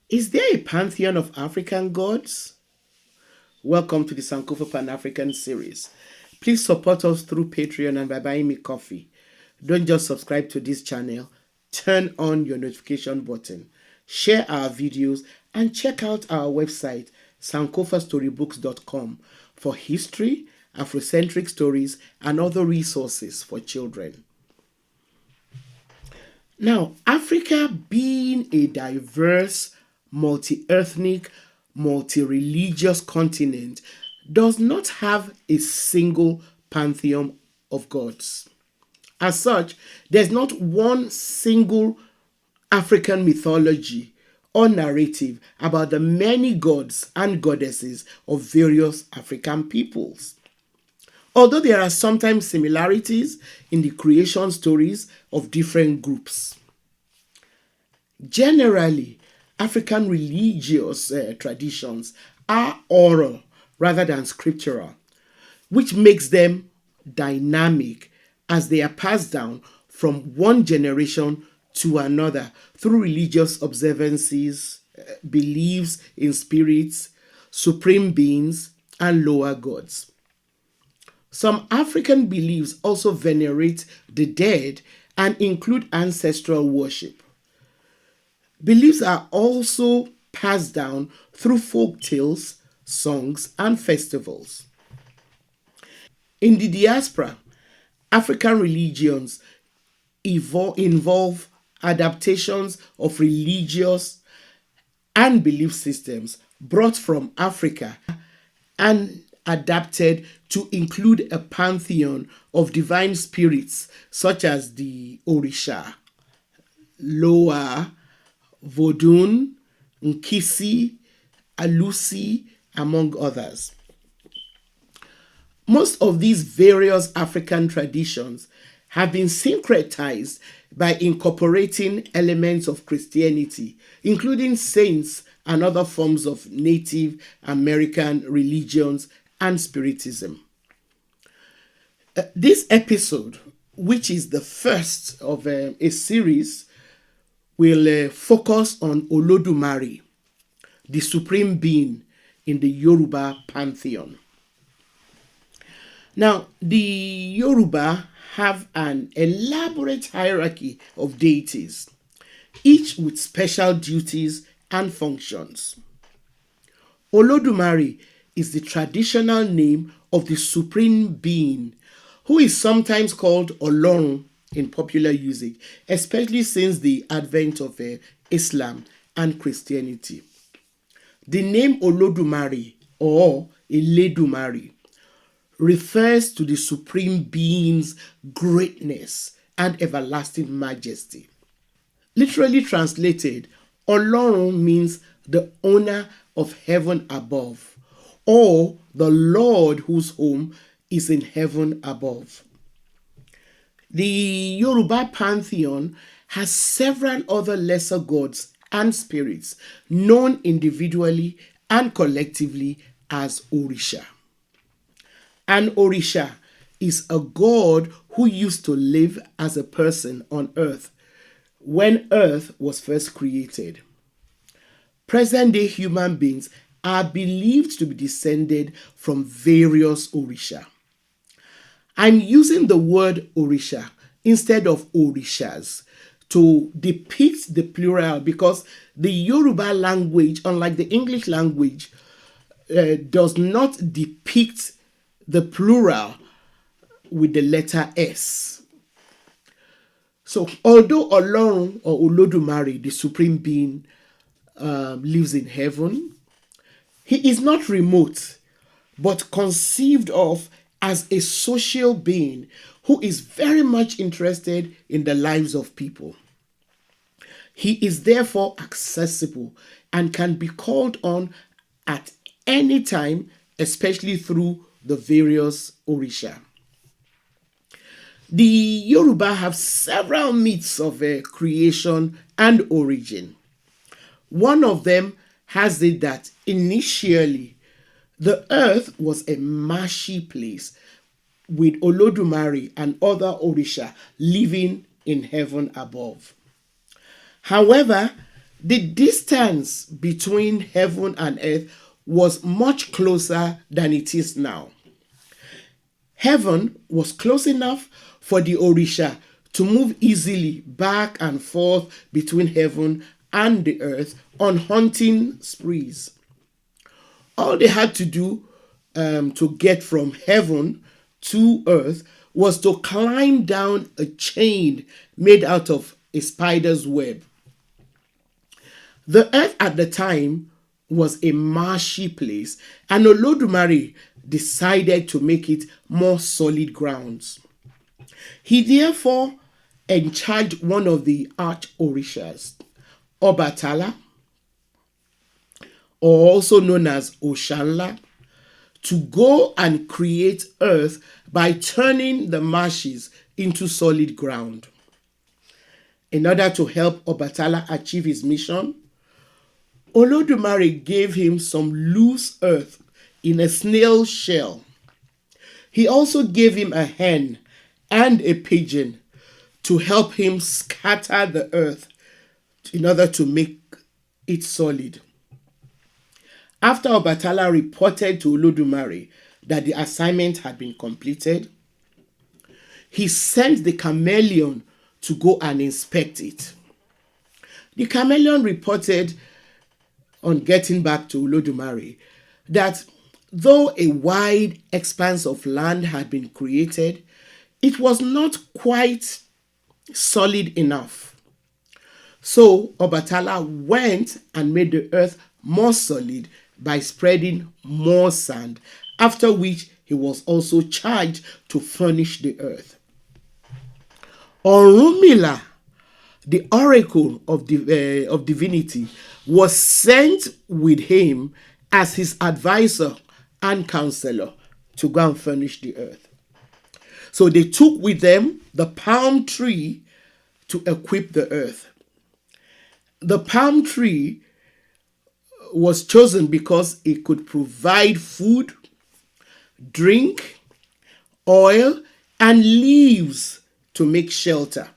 Is there a pantheon of African gods? Welcome to the Sankofa Pan-African series. Please support us through Patreon and by buying me coffee. Don't just subscribe to this channel, turn on your notification button, share our videos, and check out our website, sankofastorybooks.com, for history, Afrocentric stories, and other resources for children. Now, Africa being a diverse, multi-ethnic, multi-religious continent does not have a single pantheon of gods. As such, there's not one single African mythology or narrative about the many gods and goddesses of various African peoples. Although there are sometimes similarities in the creation stories of different groups. Generally, African religious traditions are oral rather than scriptural, which makes them dynamic as they are passed down from one generation to another through religious observances, beliefs in spirits, supreme beings, and lower gods. Some African beliefs also venerate the dead and include ancestral worship. Beliefs are also passed down through folk tales, songs, and festivals. In the diaspora, African religions involve adaptations of religious and belief systems brought from Africa and adapted to include a pantheon of divine spirits such as the Orisha, Loa, Vodun, Nkisi, Alusi, among others. Most of these various African traditions have been syncretized by incorporating elements of Christianity, including saints and other forms of Native American religions and Spiritism. This episode, which is the first of a series, will focus on Olodumare, the supreme being in the Yoruba pantheon. Now, the Yoruba have an elaborate hierarchy of deities, each with special duties and functions. Olodumare is the traditional name of the supreme being, who is sometimes called Olorun in popular usage, especially since the advent of Islam and Christianity. The name Olodumare or Eledumare refers to the supreme being's greatness and everlasting majesty. Literally translated, Olorun means the owner of heaven above, or the Lord whose home is in heaven above. The Yoruba pantheon has several other lesser gods and spirits known individually and collectively as Orisha. An Orisha is a god who used to live as a person on earth when earth was first created. Present-day human beings are believed to be descended from various Orisha. I'm using the word Orisha instead of Orishas to depict the plural because the Yoruba language, unlike the English language, does not depict the plural with the letter S. So, although Olorun or Olodumare, the supreme being, lives in heaven, he is not remote, but conceived of as a social being who is very much interested in the lives of people. He is therefore accessible and can be called on at any time, especially through the various Orisha. The Yoruba have several myths of creation and origin. One of them has it that initially the earth was a marshy place with Olodumare and other Orisha living in heaven above. However, the distance between heaven and earth was much closer than it is now. Heaven was close enough for the Orisha to move easily back and forth between heaven and the earth on hunting sprees. All they had to do to get from heaven to earth was to climb down a chain made out of a spider's web. The earth at the time was a marshy place, and Olodumare decided to make it more solid grounds. He therefore encharged one of the arch orishas, Obatala, or also known as Oshanla, to go and create earth by turning the marshes into solid ground. In order to help Obatala achieve his mission, Olodumare gave him some loose earth in a snail shell. He also gave him a hen and a pigeon to help him scatter the earth in order to make it solid. After Obatala reported to Olodumare that the assignment had been completed, he sent the chameleon to go and inspect it. The chameleon reported on getting back to Olodumare that though a wide expanse of land had been created, it was not quite solid enough. So Obatala went and made the earth more solid by spreading more sand, after which he was also charged to furnish the earth. Orunmila, the oracle of divinity, was sent with him as his advisor and counselor to go and furnish the earth. So they took with them the palm tree to equip the earth. The palm tree was chosen because it could provide food, drink, oil, and leaves to make shelter.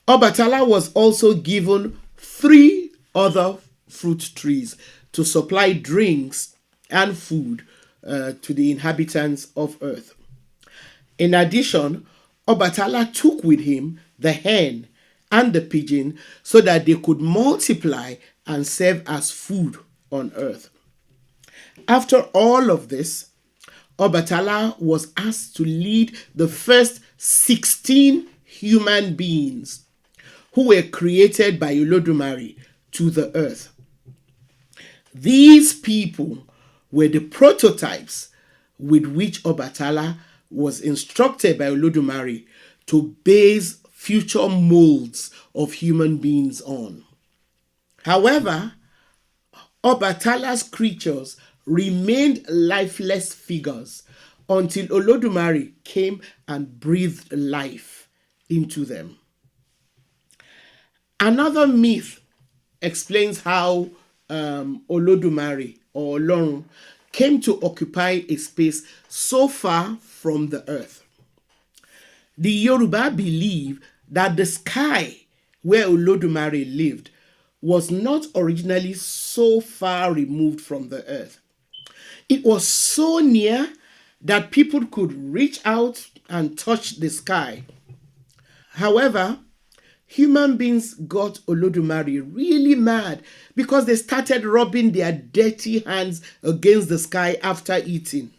Obatala was also given 3 other fruit trees to supply drinks and food to the inhabitants of earth. In addition, Obatala took with him the hen and the pigeon so that they could multiply and serve as food on earth. After all of this, Obatala was asked to lead the first 16 human beings who were created by Olodumare to the earth. These people were the prototypes with which Obatala was instructed by Olodumare to base future molds of human beings on. However, Obatala's creatures remained lifeless figures until Olodumare came and breathed life into them. Another myth explains how Olodumare or Olorun came to occupy a space so far from the earth. The Yoruba believe that the sky where Olodumare lived was not originally so far removed from the earth. It was so near that people could reach out and touch the sky. However, human beings got Olodumare really mad because they started rubbing their dirty hands against the sky after eating.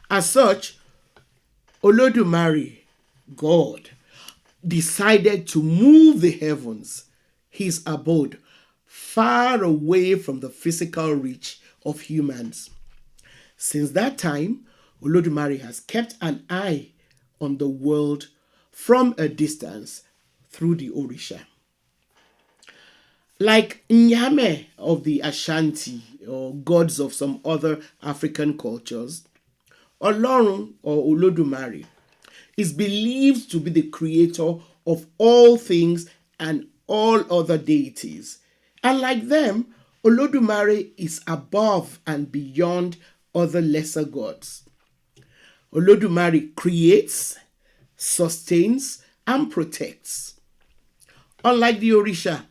As such, Olodumare, God, decided to move the heavens, his abode, far away from the physical reach of humans. Since that time, Olodumare has kept an eye on the world from a distance through the Orisha. Like Nyame of the Ashanti or gods of some other African cultures, Olorun or Olodumare is believed to be the creator of all things and all other deities. And like them, Olodumare is above and beyond other lesser gods. Olodumare creates, sustains, and protects. Unlike the Orisha,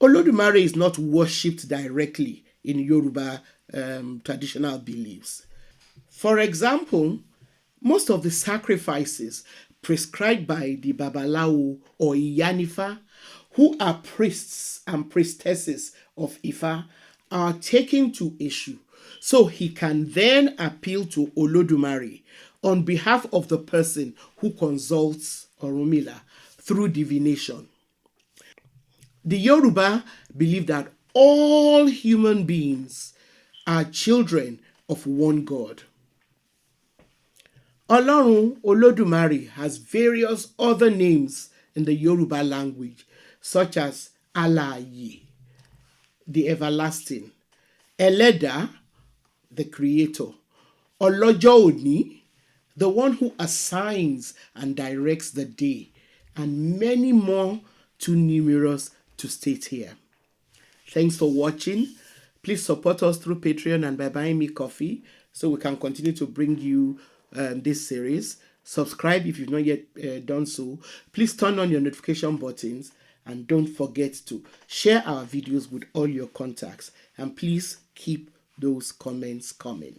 Olodumare is not worshipped directly in Yoruba traditional beliefs. For example, most of the sacrifices prescribed by the Babalawo or Iyanifa, who are priests and priestesses of Ifa, are taken to Eshu, so he can then appeal to Olodumare on behalf of the person who consults Orunmila through divination. The Yoruba believe that all human beings are children of one God. Olorun Olodumare has various other names in the Yoruba language, such as Alaye, the everlasting, Eleda, the creator, Olojo Oni, the one who assigns and directs the day, and many more too numerous to state here. Thanks for watching. Please support us through Patreon and by buying me coffee so we can continue to bring you this series. Subscribe if you've not yet done so. Please turn on your notification buttons and don't forget to share our videos with all your contacts. And please keep those comments coming.